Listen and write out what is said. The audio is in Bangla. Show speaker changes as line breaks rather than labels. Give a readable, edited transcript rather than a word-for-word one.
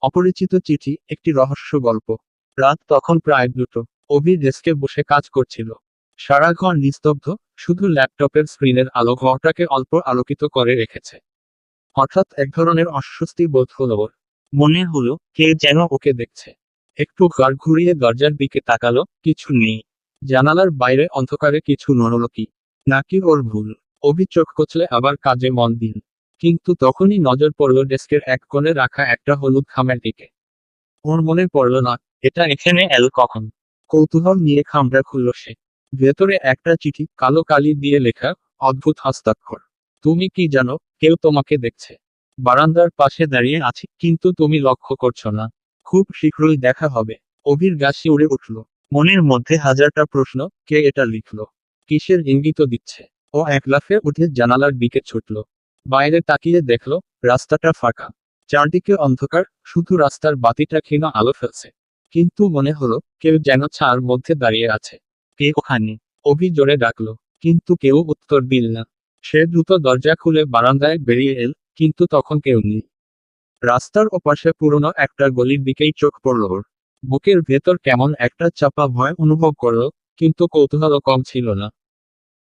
অপরিচিত চিঠি, একটি রহস্য গল্প। রাত তখন প্রায় 2টো। অভি ডেস্কে বসে কাজ করছিল। সারা ঘর নিস্তব্ধ, শুধু ল্যাপটপের স্ক্রিনের আলো ঘরটাকে অল্প আলোকিত করে রেখেছে। হঠাৎ এক ধরনের অস্বস্তি বোধ হলো ওর। মনে হলো কে যেন ওকে দেখছে। একটু ঘাড় ঘুরিয়ে দরজার দিকে তাকালো, কিছু নেই। জানালার বাইরে অন্ধকারে কিছু নড়ল কি, নাকি ওর ভুল? অভি চোখ কচলে আবার কাজে মন দিল। কিন্তু তখনই নজর পড়ল ডেস্কের এক কোণে রাখা একটা হলুদ খামের দিকে। ওর মনে পড়ল না, এটা এখানে এলো কখন। কৌতূহল নিয়ে খামটা খুলল সে। ভেতরে একটা চিঠি, কালো কালি দিয়ে লেখা, অদ্ভুত হস্তাক্ষর। তুমি কি জানো, কেউ তোমাকে দেখছে। বারান্দার পাশে দাঁড়িয়ে আছি, কিন্তু তুমি লক্ষ্য করছো না। খুব শীঘ্রই দেখা হবে। অভির গা শিউরে উঠল। মনের মধ্যে হাজারটা প্রশ্ন, কে এটা লিখলো, কিসের ইঙ্গিত দিচ্ছে। ও এক লাফে উঠে জানালার দিকে ছুটল। বাইরে তাকিয়ে দেখল, রাস্তাটা ফাঁকা। চারদিকে অন্ধকার, শুধু রাস্তার বাতিটা ক্ষীণ আলো ফেলছে। কিন্তু মনে হলো কেউ যেন ছায়ার মধ্যে দাঁড়িয়ে আছে। কে ওখানে? অভি জোরে ডাকলো, কিন্তু কেউ উত্তর দিল না। সে দ্রুত দরজা খুলে বারান্দায় বেরিয়ে এল, কিন্তু তখন কেউ নেই। রাস্তার ওপাশে পুরনো একটা গলির দিকেই চোখ পড়ল ওর। বুকের ভেতর কেমন একটা চাপা ভয় অনুভব করলো, কিন্তু কৌতূহলও কম ছিল না।